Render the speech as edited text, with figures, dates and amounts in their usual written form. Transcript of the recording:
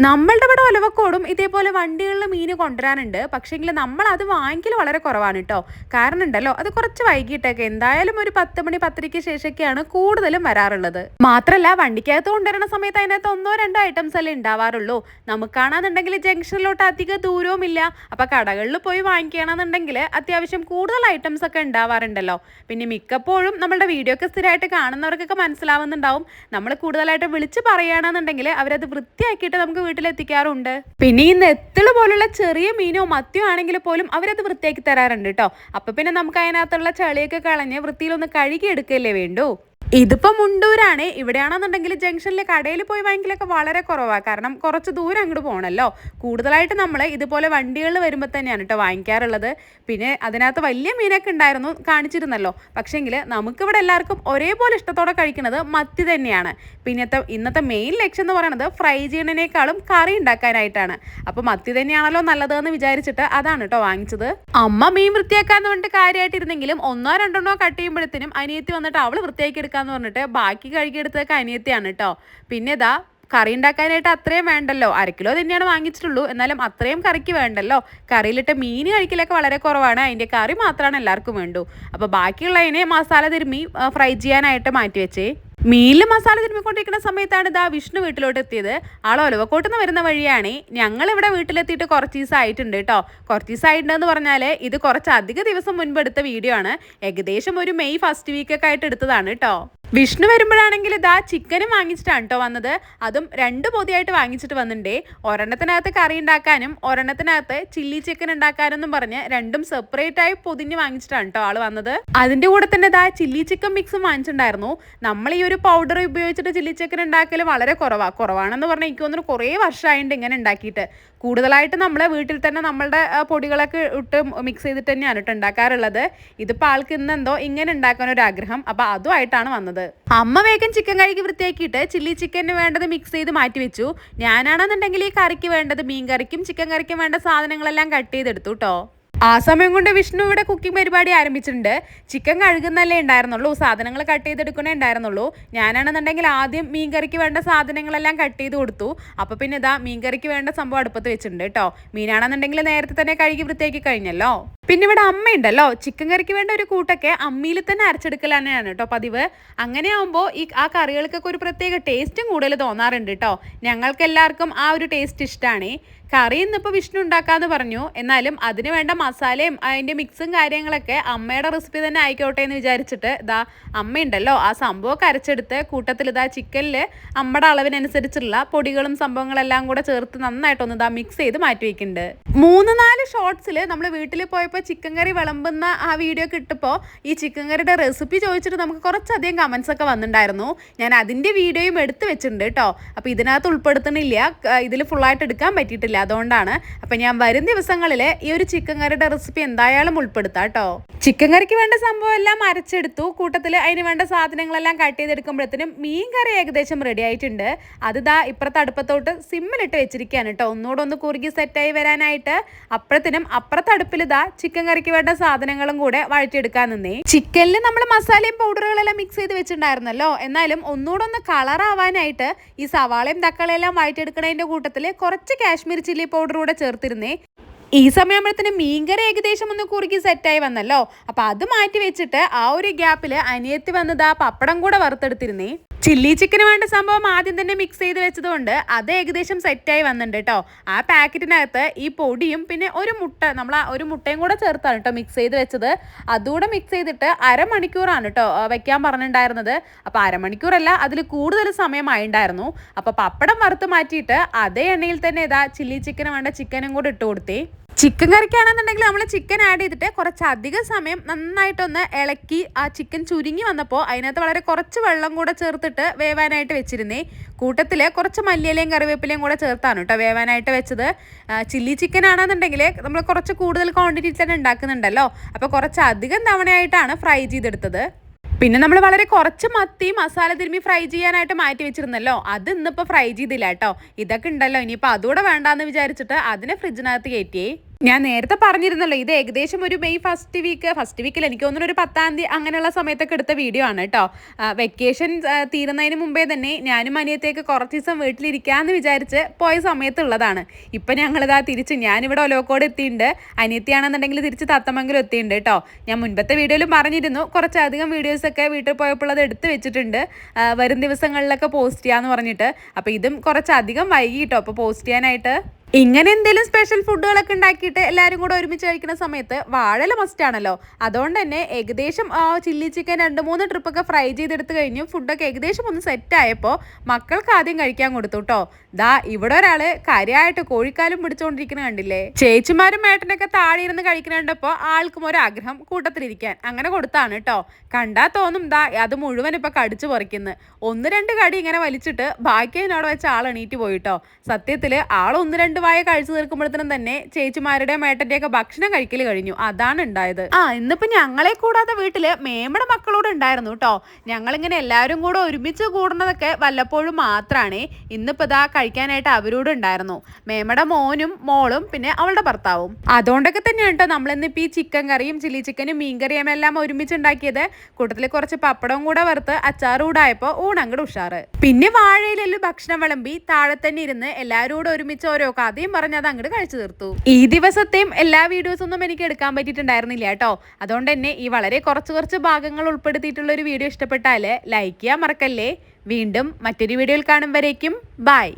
നമ്മളുടെ ഇവിടെ ഒലവക്കോടും ഇതേപോലെ വണ്ടികളിൽ മീൻ കൊണ്ടുവരാനുണ്ട്. പക്ഷേങ്കിൽ നമ്മൾ അത് വാങ്ങിക്കൽ വളരെ കുറവാണ് കേട്ടോ. കാരണം ഉണ്ടല്ലോ, അത് കുറച്ച് വൈകിട്ടൊക്കെ എന്തായാലും ഒരു 10 മണി 10:30ക്ക് ശേഷമൊക്കെയാണ് കൂടുതലും വരാറുള്ളത്. മാത്രമല്ല വണ്ടിക്കകത്ത് കൊണ്ടുവരുന്ന സമയത്ത് അതിനകത്ത് 1-2 ഐറ്റംസ് അല്ലേ ഉണ്ടാവാറുള്ളൂ. നമുക്കാണെന്നുണ്ടെങ്കിൽ ജംഗ്ഷനിലോട്ട് അധിക ദൂരവും ഇല്ല. അപ്പം കടകളിൽ പോയി വാങ്ങിക്കുകയാണെന്നുണ്ടെങ്കിൽ അത്യാവശ്യം കൂടുതൽ ഐറ്റംസ് ഒക്കെ ഉണ്ടാവാറുണ്ടല്ലോ. പിന്നെ മിക്കപ്പോഴും നമ്മളുടെ വീഡിയോ ഒക്കെ സ്ഥിരമായിട്ട് കാണുന്നവർക്കൊക്കെ മനസ്സിലാവുന്നുണ്ടാവും. നമ്മൾ കൂടുതലായിട്ട് വിളിച്ച് പറയുകയാണെന്നുണ്ടെങ്കിൽ അവരത് വൃത്തിയാക്കിയിട്ട് നമുക്ക് വീട്ടിലെത്തിക്കാറുണ്ട്. പിന്നെ ഈ നെത്തള് പോലുള്ള ചെറിയ മീനോ മത്തിയോ ആണെങ്കിൽ പോലും അവരത് വൃത്തിയാക്കി തരാറുണ്ട് കേട്ടോ. അപ്പൊ പിന്നെ നമുക്ക് അതിനകത്തുള്ള ചളിയൊക്കെ കളഞ്ഞ് വൃത്തിയിലൊന്ന് കഴുകി എടുക്കല്ലേ വേണ്ടൂ. ഇതിപ്പോ മുണ്ടൂരാണ്. ഇവിടെയാണെന്നുണ്ടെങ്കിൽ ജംഗ്ഷനിലെ കടയിൽ പോയി വാങ്ങിക്കലൊക്കെ വളരെ കുറവാണ്. കാരണം കുറച്ച് ദൂരം അങ്ങോട്ട് പോകണമല്ലോ. കൂടുതലായിട്ട് നമ്മൾ ഇതുപോലെ വണ്ടികളിൽ വരുമ്പോൾ തന്നെയാണ് കേട്ടോ വാങ്ങിക്കാറുള്ളത്. പിന്നെ അതിനകത്ത് വലിയ മീനൊക്കെ ഉണ്ടായിരുന്നു, കാണിച്ചിരുന്നല്ലോ. പക്ഷേങ്കിൽ നമുക്കിവിടെ എല്ലാവർക്കും ഒരേപോലെ ഇഷ്ടത്തോടെ കഴിക്കുന്നത് മത്തി തന്നെയാണ്. പിന്നെ ഇന്നത്തെ മെയിൻ ലക്ഷ്യം എന്ന് പറയുന്നത് ഫ്രൈ ചെയ്യുന്നതിനേക്കാളും കറി ഉണ്ടാക്കാനായിട്ടാണ്. അപ്പോൾ മത്തി തന്നെയാണല്ലോ നല്ലതെന്ന് വിചാരിച്ചിട്ട് അതാണ് കേട്ടോ വാങ്ങിച്ചത്. അമ്മ മീൻ വൃത്തിയാക്കാന്ന് പറഞ്ഞിട്ട് കാര്യമായിട്ടിരുന്നെങ്കിലും 1-2 കട്ട് ചെയ്യുമ്പോഴത്തേനും അനിയത്തി വന്നിട്ട് അവൾ വൃത്തിയാക്കി എടുക്കാന്ന് പറഞ്ഞിട്ട് ബാക്കി കഴുകിയെടുത്തൊക്കെ അനിയത്തിയാണ് കേട്ടോ. പിന്നെ ഇതാ കറി ഉണ്ടാക്കാനായിട്ട് അത്രയും വേണ്ടല്ലോ. 1 കിലോ തന്നെയാണ് വാങ്ങിച്ചിട്ടുള്ളൂ. എന്നാലും അത്രയും കറിക്ക് വേണ്ടല്ലോ. കറിയിലിട്ട് മീൻ കഴിക്കലൊക്കെ വളരെ കുറവാണ്. അതിൻ്റെ കറി മാത്രമാണ് എല്ലാവർക്കും വേണ്ടു. അപ്പോൾ ബാക്കിയുള്ളതിനെ മസാല തിരുമ്മി ഫ്രൈ ചെയ്യാനായിട്ട് മാറ്റി വെച്ചേ. മീനിൽ മസാല തിരുമ്മിക്കൊണ്ടിരിക്കുന്ന സമയത്താണ് ഇതാ വിഷ്ണു വീട്ടിലോട്ട് എത്തിയത്. ആൾ ഒലവക്കോട്ടുനിന്ന് വരുന്ന വഴിയാണ്. ഞങ്ങളിവിടെ വീട്ടിലെത്തിയിട്ട് കുറച്ച് ദിവസമായിട്ടുണ്ട് കേട്ടോ. കുറച്ച് ദിവസമായിട്ടുണ്ടെന്ന് പറഞ്ഞാൽ ഇത് കുറച്ച് അധിക ദിവസം മുൻപ് എടുത്ത വീഡിയോ ആണ്. ഏകദേശം ഒരു മെയ് ഫസ്റ്റ് വീക്കൊക്കെ ആയിട്ട് എടുത്തതാണ് കേട്ടോ. വിഷ്ണു വരുമ്പോഴാണെങ്കിൽ ഇതാ ചിക്കനും വാങ്ങിച്ചിട്ടാണ് കേട്ടോ വന്നത്. അതും 2 പൊതിയായിട്ട് വാങ്ങിച്ചിട്ട് വന്നിട്ടുണ്ടേ. ഒരെണ്ണത്തിനകത്ത് കറി ഉണ്ടാക്കാനും ഒരെണ്ണത്തിനകത്ത് ചില്ലി ചിക്കൻ ഉണ്ടാക്കാനെന്നും പറഞ്ഞ് 2ഉം സെപ്പറേറ്റ് ആയി പൊതിഞ്ഞ് വാങ്ങിച്ചിട്ടാണ് കേട്ടോ ആൾ വന്നത്. അതിൻ്റെ കൂടെ തന്നെ ഇതാ ചില്ലി ചിക്കൻ മിക്സും വാങ്ങിച്ചിട്ടുണ്ടായിരുന്നു. നമ്മൾ ഈ ഒരു പൗഡർ ഉപയോഗിച്ചിട്ട് ചില്ലി ചിക്കൻ ഉണ്ടാക്കൽ വളരെ കുറവാണെന്ന് പറഞ്ഞാൽ എനിക്ക് തോന്നുന്നു കുറേ വർഷമായിട്ട് ഇങ്ങനെ ഉണ്ടാക്കിയിട്ട്. കൂടുതലായിട്ട് നമ്മൾ വീട്ടിൽ തന്നെ നമ്മളുടെ പൊടികളൊക്കെ ഇട്ട് മിക്സ് ചെയ്തിട്ട് തന്നെയാണ് കേട്ടോ ഉണ്ടാക്കാറുള്ളത്. ഇതിപ്പോൾ ആൾക്ക് ഇന്നെന്തോ ഇങ്ങനെ ഉണ്ടാക്കാനൊരാഗ്രഹം. അപ്പോൾ അതുമായിട്ടാണ് വന്നത്. അമ്മ വേഗം ചിക്കൻ കഴുകി വൃത്തിയാക്കിയിട്ട് ചില്ലി ചിക്കന് വേണ്ടത് മിക്സ് ചെയ്ത് മാറ്റി വെച്ചു. ഞാനാണെന്നുണ്ടെങ്കിൽ ഈ കറിക്ക് വേണ്ടത് മീൻ കറിക്കും ചിക്കൻ കറിക്കും വേണ്ട സാധനങ്ങളെല്ലാം കട്ട് ചെയ്തെടുത്തു കേട്ടോ. ആ സമയം കൊണ്ട് വിഷ്ണു ഇവിടെ കുക്കിംഗ് പരിപാടി ആരംഭിച്ചിട്ടുണ്ട്. ചിക്കൻ കഴുകുന്നല്ലേ ഉണ്ടായിരുന്നുള്ളൂ, സാധനങ്ങൾ കട്ട് ചെയ്തെടുക്കണേ ഉണ്ടായിരുന്നുള്ളൂ. ഞാനാണെന്നുണ്ടെങ്കിൽ ആദ്യം മീൻ കറിക്ക് വേണ്ട സാധനങ്ങളെല്ലാം കട്ട് ചെയ്ത് കൊടുത്തു. അപ്പോൾ പിന്നെ ഇതാ മീൻ കറിക്ക് വേണ്ട സംഭവം അടുപ്പത്ത് വെച്ചിട്ടുണ്ട് കേട്ടോ. മീനാണെന്നുണ്ടെങ്കിൽ നേരത്തെ തന്നെ കഴുകി വൃത്തിയാക്കി കഴിഞ്ഞല്ലോ. പിന്നെ ഇവിടെ അമ്മയുണ്ടല്ലോ, ചിക്കൻ കറിക്ക് വേണ്ട ഒരു കൂട്ടൊക്കെ അമ്മിയിൽ തന്നെ അരച്ചെടുക്കൽ തന്നെയാണ് കേട്ടോ പതിവ്. അങ്ങനെ ആകുമ്പോൾ ആ കറികൾക്കൊക്കെ ഒരു പ്രത്യേക ടേസ്റ്റും കൂടുതൽ തോന്നാറുണ്ട് കേട്ടോ. ഞങ്ങൾക്ക് എല്ലാവർക്കും ആ ഒരു ടേസ്റ്റ് ഇഷ്ടമാണ്. കറി ഇന്നിപ്പോൾ വിഷ്ണു ഉണ്ടാക്കാമെന്ന് പറഞ്ഞു. എന്നാലും അതിന് വേണ്ട മസാലയും അതിൻ്റെ മിക്സും കാര്യങ്ങളൊക്കെ അമ്മയുടെ റെസിപ്പി തന്നെ ആയിക്കോട്ടെ എന്ന് വിചാരിച്ചിട്ട് ഇതാ അമ്മയുണ്ടല്ലോ ആ സംഭവമൊക്കെ അരച്ചെടുത്ത് കൂട്ടത്തിൽ ഇതാ ചിക്കനിൽ അമ്മയുടെ അളവിനനുസരിച്ചുള്ള പൊടികളും സംഭവങ്ങളെല്ലാം കൂടെ ചേർത്ത് നന്നായിട്ടൊന്ന് ഇതാ മിക്സ് ചെയ്ത് മാറ്റി വയ്ക്കുന്നുണ്ട്. 3-4 ഷോർട്സിൽ നമ്മൾ വീട്ടിൽ പോയപ്പോൾ ചിക്കൻ കറി വിളമ്പുന്ന ആ വീഡിയോ കിട്ടപ്പോൾ ഈ ചിക്കൻ കറിയുടെ റെസിപ്പി ചോദിച്ചിട്ട് നമുക്ക് കുറച്ചധികം കമൻസ് ഒക്കെ വന്നിട്ടുണ്ടായിരുന്നു. ഞാൻ അതിൻ്റെ വീഡിയോയും എടുത്ത് വെച്ചിട്ടുണ്ട് കേട്ടോ. അപ്പോൾ ഇതിനകത്ത് ഉൾപ്പെടുത്തുന്നില്ല, ഇതിൽ ഫുള്ളായിട്ട് എടുക്കാൻ പറ്റിയിട്ടില്ല, അതുകൊണ്ടാണ്. അപ്പം ഞാൻ വരും ദിവസങ്ങളിൽ ഈ ഒരു ചിക്കൻ കറിയുടെ റെസിപ്പി എന്തായാലും ഉൾപ്പെടുത്താം കേട്ടോ. ചിക്കൻ കറിക്ക് വേണ്ട സംഭവം എല്ലാം അരച്ചെടുത്തു. കൂട്ടത്തിൽ അതിന് വേണ്ട സാധനങ്ങളെല്ലാം കട്ട് ചെയ്തെടുക്കുമ്പോഴത്തേനും മീൻ കറി ഏകദേശം റെഡി ആയിട്ടുണ്ട്. അത് ദാ ഇപ്പുറത്തെ അടുപ്പത്തോട്ട് സിമ്മിലിട്ട് വെച്ചിരിക്കുകയാണ് കേട്ടോ, ഒന്നുകൂടെ ഒന്ന് കുറുകി സെറ്റായി വരാനായിട്ട്. അപ്പുറത്തിനും അപ്പുറത്തെ അടുപ്പിൽ ഇതാ ചിക്കൻ കറിക്ക് വേണ്ട സാധനങ്ങളും കൂടെ വഴറ്റിയെടുക്കാൻ നിന്നേ. ചിക്കനിൽ നമ്മൾ മസാലയും പൗഡറുകളെല്ലാം മിക്സ് ചെയ്ത് വെച്ചിട്ടുണ്ടായിരുന്നല്ലോ. എന്നാലും ഒന്നുകൂടെ ഒന്ന് കളർ ആവാനായിട്ട് ഈ സവാളയും തക്കാളിയെല്ലാം വഴറ്റിയെടുക്കുന്നതിൻ്റെ കൂട്ടത്തിൽ കുറച്ച് കാശ്മീർ ചില്ലി പൗഡർ കൂടെ ചേർത്തിരുന്നേ. ഈ സമയമാകുമ്പോഴത്തേനും മീൻകറി ഏകദേശം ഒന്ന് കുറുകി സെറ്റായി വന്നല്ലോ. അപ്പം അത് മാറ്റി വെച്ചിട്ട് ആ ഒരു ഗ്യാപ്പിൽ അനിയത്തി വന്നത് ആ പപ്പടം കൂടെ വറുത്തെടുത്തിരുന്നേ. ചില്ലി ചിക്കന് വേണ്ട സംഭവം ആദ്യം തന്നെ മിക്സ് ചെയ്ത് വെച്ചതുകൊണ്ട് അത് ഏകദേശം സെറ്റായി വന്നിട്ടുണ്ട് കേട്ടോ. ആ പാക്കറ്റിനകത്ത് ഈ പൊടിയും പിന്നെ ഒരു മുട്ട, നമ്മൾ ആ ഒരു മുട്ടയും കൂടെ ചേർത്താണ് കേട്ടോ മിക്സ് ചെയ്ത് വെച്ചത്. അതുകൂടെ മിക്സ് ചെയ്തിട്ട് 1/2 മണിക്കൂറാണ് കേട്ടോ വെക്കാൻ പറഞ്ഞിട്ടുണ്ടായിരുന്നത്. അപ്പോൾ 1/2 മണിക്കൂറല്ല, അതിൽ കൂടുതൽ സമയമായിട്ടുണ്ടായിരുന്നു. അപ്പോൾ പപ്പടം വറുത്ത് മാറ്റിയിട്ട് അതേ എണ്ണയിൽ തന്നെ ഇതാ ചില്ലി ചിക്കന് വേണ്ട ചിക്കനും കൂടെ ഇട്ട് കൊടുത്തേ. ചിക്കൻ കറിക്കാണെന്നുണ്ടെങ്കിൽ നമ്മൾ ചിക്കൻ ആഡ് ചെയ്തിട്ട് കുറച്ചധികം സമയം നന്നായിട്ടൊന്ന് ഇളക്കി ആ ചിക്കൻ ചുരുങ്ങി വന്നപ്പോൾ അതിനകത്ത് വളരെ കുറച്ച് വെള്ളം കൂടെ ചേർത്തിട്ട് വേവാനായിട്ട് വെച്ചിരുന്നേ. കൂട്ടത്തിൽ കുറച്ച് മല്ലിയിലയും കറിവേപ്പിലയും കൂടെ ചേർത്താണ് കേട്ടോ വേവാനായിട്ട് വെച്ചത്. ചില്ലി ചിക്കൻ ആണെന്നുണ്ടെങ്കിൽ നമ്മൾ കുറച്ച് കൂടുതൽ ക്വാണ്ടിറ്റി തന്നെ ഉണ്ടാക്കുന്നുണ്ടല്ലോ. അപ്പോൾ കുറച്ചധികം തവണയായിട്ടാണ് ഫ്രൈ ചെയ്തെടുത്തത്. പിന്നെ നമ്മൾ വളരെ കുറച്ച് മത്തി മസാല തിരുമ്മി ഫ്രൈ ചെയ്യാനായിട്ട് മാറ്റി വെച്ചിരുന്നല്ലോ, അത് ഇന്നിപ്പോൾ ഫ്രൈ ചെയ്തില്ല കേട്ടോ. ഇതൊക്കെ ഉണ്ടല്ലോ, ഇനിയിപ്പോൾ അതുകൂടെ വേണ്ടാന്ന് വിചാരിച്ചിട്ട് അതിനെ ഫ്രിഡ്ജിനകത്ത് കയറ്റിയേ. ഞാൻ നേരത്തെ പറഞ്ഞിരുന്നല്ലോ, ഇത് ഏകദേശം ഒരു മെയ് ഫസ്റ്റ് വീക്കിൽ എനിക്ക് തോന്നുന്നു ഒരു 10-ാം തീയതി അങ്ങനെയുള്ള സമയത്തൊക്കെ എടുത്ത വീഡിയോ ആണ് കേട്ടോ. വെക്കേഷൻ തീരുന്നതിന് മുമ്പേ തന്നെ ഞാനും അനിയത്തേക്ക് കുറച്ച് ദിവസം വീട്ടിലിരിക്കാമെന്ന് വിചാരിച്ച് പോയ സമയത്തുള്ളതാണ്. ഇപ്പം ഞങ്ങളിതാ തിരിച്ച് ഞാനിവിടെ ഒലോക്കോട് എത്തിയിട്ടുണ്ട്, അനിയത്തിയാണെന്നുണ്ടെങ്കിൽ തിരിച്ച് തത്തമംഗലം എത്തിയിട്ടുണ്ട് കേട്ടോ. ഞാൻ മുൻപത്തെ വീഡിയോയിലും പറഞ്ഞിരുന്നു കുറച്ചധികം വീഡിയോസൊക്കെ വീട്ടിൽ പോയപ്പോൾ അത് എടുത്ത് വെച്ചിട്ടുണ്ട്, വരും ദിവസങ്ങളിലൊക്കെ പോസ്റ്റ് ചെയ്യാമെന്ന് പറഞ്ഞിട്ട്. അപ്പോൾ ഇതും കുറച്ചധികം വൈകി കേട്ടോ അപ്പോൾ പോസ്റ്റ് ചെയ്യാനായിട്ട്. ഇങ്ങനെ എന്തെങ്കിലും സ്പെഷ്യൽ ഫുഡുകളൊക്കെ ഉണ്ടാക്കിയിട്ട് എല്ലാവരും കൂടെ ഒരുമിച്ച് കഴിക്കുന്ന സമയത്ത് വാഴല മസ്റ്റ് ആണല്ലോ. അതുകൊണ്ട് തന്നെ ഏകദേശം ചില്ലി ചിക്കൻ 2-3 ട്രിപ്പൊക്കെ ഫ്രൈ ചെയ്തെടുത്ത് കഴിഞ്ഞു. ഫുഡൊക്കെ ഏകദേശം ഒന്ന് സെറ്റ് ആയപ്പോൾ മക്കൾക്ക് ആദ്യം കഴിക്കാൻ കൊടുത്തു കേട്ടോ. ദാ ഇവിടെ ഒരാള് കാര്യമായിട്ട് കോഴിക്കാലും പിടിച്ചുകൊണ്ടിരിക്കുന്ന കണ്ടില്ലേ. ചേച്ചിമാരും മേട്ടനൊക്കെ താഴെ ഇരുന്ന് കഴിക്കുന്ന കണ്ടപ്പോൾ ആൾക്കും ഒരാഗ്രഹം കൂട്ടത്തിലിരിക്കാൻ, അങ്ങനെ കൊടുത്താണ് കേട്ടോ. കണ്ടാ തോന്നും ദാ അത് മുഴുവൻ ഇപ്പൊ കടിച്ചു പറിക്കുന്നു. 1-2 കടി ഇങ്ങനെ വലിച്ചിട്ട് ബാക്കി അതിനോട് വെച്ച ആൾ എണീറ്റ് പോയിട്ടോ. സത്യത്തില് ആൾ 1-2 വായ കഴിച്ചു തീർക്കുമ്പോഴത്തേനും തന്നെ ചേച്ചിമാരുടെ മേട്ടന്റെയൊക്കെ ഭക്ഷണം കഴിക്കൽ കഴിഞ്ഞു. അതാണ് ഉണ്ടായത്. ഇന്നിപ്പോ ഞങ്ങളെ കൂടാതെ വീട്ടില് മേമ്മയുടെ മക്കളോട് ഉണ്ടായിരുന്നു കേട്ടോ. ഞങ്ങളിങ്ങനെ എല്ലാവരും കൂടെ ഒരുമിച്ച് കൂടുന്നതൊക്കെ വല്ലപ്പോഴും മാത്രമാണ്. ഇന്നിപ്പോ ഇതാ കഴിക്കാനായിട്ട് അവരോട് ഉണ്ടായിരുന്നു, മേമ്മയുടെ മോനും മോളും പിന്നെ അവളുടെ ഭർത്താവും. അതുകൊണ്ടൊക്കെ തന്നെയാണ് കേട്ടോ നമ്മളിന്നിപ്പോ ഈ ചിക്കൻ കറിയും ചില്ലി ചിക്കനും മീൻകറിയും എല്ലാം ഒരുമിച്ച് ഉണ്ടാക്കിയത്. കൂട്ടത്തിൽ കുറച്ച് പപ്പടവും കൂടെ വറുത്ത് അച്ചാറും കൂടെ ആയപ്പോ ഊണങ്ങട് ഉഷാറ്. പിന്നെ വാഴയിലെല്ലാം ഭക്ഷണം വിളമ്പി താഴെ തന്നെ ഇരുന്ന് എല്ലാവരും കൂടെ ഒരുമിച്ച് ഓരോ കഥയും പറഞ്ഞ് അത് അങ്ങോട്ട് കഴിച്ചു തീർത്തു. ഈ ദിവസത്തെയും എല്ലാ വീഡിയോസൊന്നും എനിക്ക് എടുക്കാൻ പറ്റിയിട്ടുണ്ടായിരുന്നില്ല കേട്ടോ. അതുകൊണ്ട് തന്നെ ഈ വളരെ കുറച്ച് ഭാഗങ്ങൾ ഉൾപ്പെടുത്തിയിട്ടുള്ള ഒരു വീഡിയോ ഇഷ്ടപ്പെട്ടാൽ ലൈക്ക് ചെയ്യാൻ മറക്കല്ലേ. വീണ്ടും മറ്റൊരു വീഡിയോയിൽ കാണും വരേക്കും ബൈ.